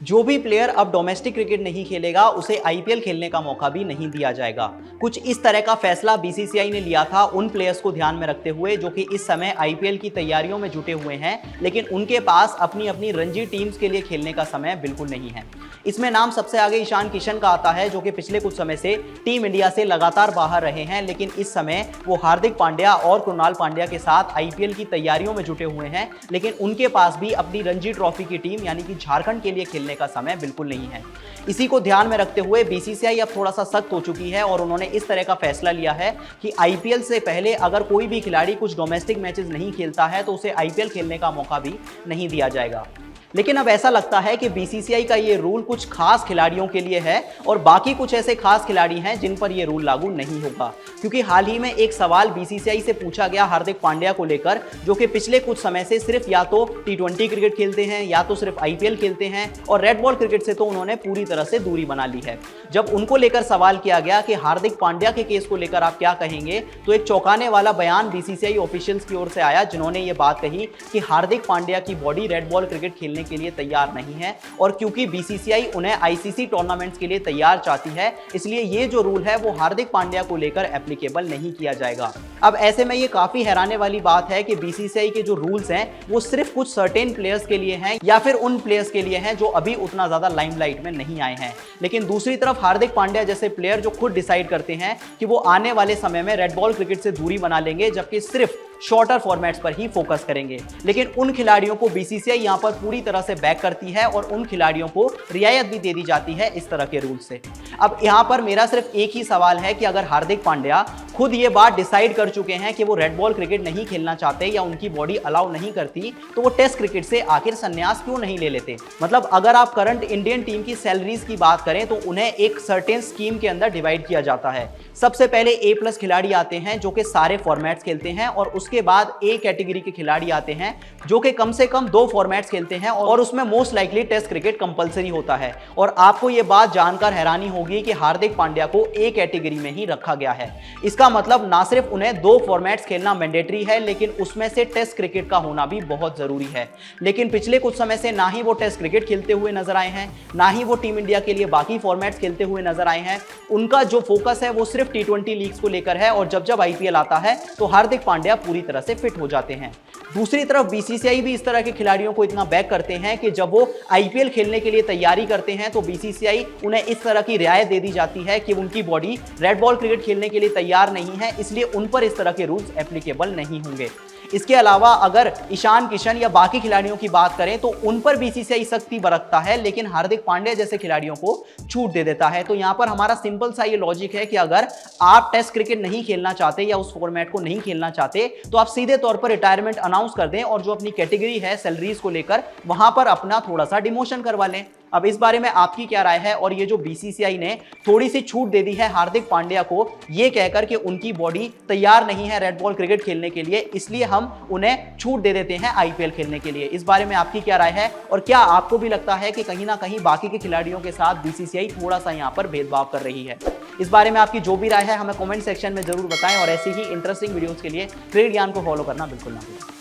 जो भी प्लेयर अब डोमेस्टिक क्रिकेट नहीं खेलेगा उसे आईपीएल खेलने का मौका भी नहीं दिया जाएगा। कुछ इस तरह का फैसला बीसीसीआई ने लिया था उन प्लेयर्स को ध्यान में रखते हुए जो कि इस समय आईपीएल की तैयारियों में जुटे हुए हैं, लेकिन उनके पास अपनी अपनी रणजी टीम्स के लिए खेलने का समय बिल्कुल नहीं है। इसमें नाम सबसे आगे ईशान किशन का आता है, जो कि पिछले कुछ समय से टीम इंडिया से लगातार बाहर रहे हैं, लेकिन इस समय वो हार्दिक पांड्या और कृणाल पांड्या के साथ आईपीएल की तैयारियों में जुटे हुए हैं, लेकिन उनके पास भी अपनी रणजी ट्रॉफी की टीम यानी कि झारखंड के लिए खेलने का समय बिल्कुल नहीं है। इसी को ध्यान में रखते हुए बीसीसीआई अब थोड़ा सा सख्त हो चुकी है और उन्होंने इस तरह का फैसला लिया है कि आईपीएल से पहले अगर कोई भी खिलाड़ी कुछ डोमेस्टिक मैचेस नहीं खेलता है तो उसे आईपीएल खेलने का मौका भी नहीं दिया जाएगा। लेकिन अब ऐसा लगता है कि बीसीसीआई का ये रूल कुछ खास खिलाड़ियों के लिए है और बाकी कुछ ऐसे खास खिलाड़ी हैं जिन पर ये रूल लागू नहीं होगा, क्योंकि हाल ही में एक सवाल बीसीसीआई से पूछा गया हार्दिक पांड्या को लेकर, जो कि पिछले कुछ समय से सिर्फ या तो टी20 क्रिकेट खेलते हैं या तो सिर्फ आईपीएल खेलते हैं और रेड बॉल क्रिकेट से तो उन्होंने पूरी तरह से दूरी बना ली है। जब उनको लेकर सवाल किया गया कि हार्दिक पांड्या के केस को लेकर आप क्या कहेंगे, तो एक चौंकाने वाला बयान बीसीसीआई ऑफिशियल्स की ओर से आया, जिन्होंने ये बात कही कि हार्दिक पांड्या की बॉडी रेड बॉल क्रिकेट खेलने के लिए तैयार नहीं है और क्योंकि बीसीसीआई उन्हें आईसीसी टूर्नामेंट्स के लिए तैयार चाहती है, इसलिए ये जो रूल है वो हार्दिक पांड्या को लेकर एप्लीकेबल नहीं किया जाएगा। अब ऐसे में ये काफी हैरानी वाली बात है कि बीसीसीआई के जो रूल्स हैं वो सिर्फ कुछ सर्टेन प्लेयर्स के लिए हैं या फिर उन प्लेयर्स के लिए हैं जो अभी उतना ज्यादा लाइमलाइट में नहीं आए हैं। लेकिन दूसरी तरफ हार्दिक पांड्या जैसे प्लेयर जो खुद डिसाइड करते हैं कि वो आने वाले समय में रेड बॉल क्रिकेट से दूरी बना लेंगे, जबकि सिर्फ शॉर्टर फॉर्मेट्स पर ही फोकस करेंगे, लेकिन उन खिलाड़ियों को बीसीसीआई यहां पर पूरी तरह से बैक करती है और उन खिलाड़ियों को रियायत भी दे दी जाती है इस तरह के रूल से। अब यहां पर मेरा सिर्फ एक ही सवाल है कि अगर हार्दिक पांड्या खुद ये बात डिसाइड कर चुके हैं कि वो रेड बॉल क्रिकेट नहीं खेलना चाहते या उनकी बॉडी अलाउ नहीं करती, तो वो टेस्ट क्रिकेट से आखिर संन्यास क्यों नहीं ले लेते। मतलब अगर आप करंट इंडियन टीम की सैलरीज की बात करें तो उन्हें एक सर्टेन स्कीम के अंदर डिवाइड किया जाता है। सबसे पहले A+ खिलाड़ी आते हैं जो कि सारे फॉर्मेट्स खेलते हैं और उसके बाद A कैटेगरी के खिलाड़ी आते हैं जो कि कम से कम 2 फॉर्मेट्स खेलते हैं और उसमें most likely test cricket compulsory होता है। और आपको यह बात जानकर हैरानी होगी कि हार्दिक पांड्या को A कैटेगरी में ही रखा गया है। इसका मतलब ना सिर्फ उन्हें 2 फॉर्मेट्स खेलना मैंडेटरी है, लेकिन उसमें से टेस्ट क्रिकेट का होना भी बहुत जरूरी है। लेकिन पिछले कुछ समय से ना ही वो टेस्ट क्रिकेट खेलते हुए नजर आए हैं, ना ही वो टीम इंडिया के लिए बाकी फॉर्मेट्स खेलते हुए नजर आए हैं। उनका जो फोकस है वो सिर्फ टी20 लीग्स को लेकर है और जब आईपीएल आता है तो हार्दिक पांड्या पूरी तरह से फिट हो जाते हैं। दूसरी तरफ बीसीसीआई भी इस तरह के खिलाड़ियों को इतना बैक करते हैं कि जब वो आईपीएल खेलने के लिए तैयारी करते हैं तो बीसीसीआई उन्हें इस तरह की रियायत दे दी जाती है कि उनकी बॉडी रेड बॉल क्रिकेट खेलने के लिए तैयार नहीं है, इसलिए उन पर इस तरह के रूल्स एप्लीकेबल नहीं होंगे। इसके अलावा अगर ईशान किशन या बाकी खिलाड़ियों की बात करें तो उन पर बीसीसीआई सख्ती बरतता है, लेकिन हार्दिक पांड्या जैसे खिलाड़ियों को छूट दे देता है। तो यहां पर हमारा सिंपल सा ये लॉजिक है कि अगर आप टेस्ट क्रिकेट नहीं खेलना चाहते या उस फॉर्मेट को नहीं खेलना चाहते तो आप सीधे तौर पर रिटायरमेंट अनाउंस कर दें और जो अपनी कैटेगरी है सैलरीज को लेकर वहां पर अपना थोड़ा सा डिमोशन करवा लें। अब इस बारे में आपकी क्या राय है? और ये जो बीसीसीआई ने थोड़ी सी छूट दे दी है हार्दिक पांड्या को ये कहकर कि उनकी बॉडी तैयार नहीं है रेड बॉल क्रिकेट खेलने के लिए, इसलिए हम उन्हें छूट दे देते हैं आईपीएल खेलने के लिए, इस बारे में आपकी क्या राय है? और क्या आपको भी लगता है कि कहीं ना कहीं बाकी के खिलाड़ियों के साथ बीसीसीआई थोड़ा सा यहाँ पर भेदभाव कर रही है? इस बारे में आपकी जो भी राय है हमें कमेंट सेक्शन में जरूर बताएं और ऐसी ही इंटरेस्टिंग वीडियोस के लिए क्रिकेट ज्ञान को फॉलो करना बिल्कुल ना भूलें।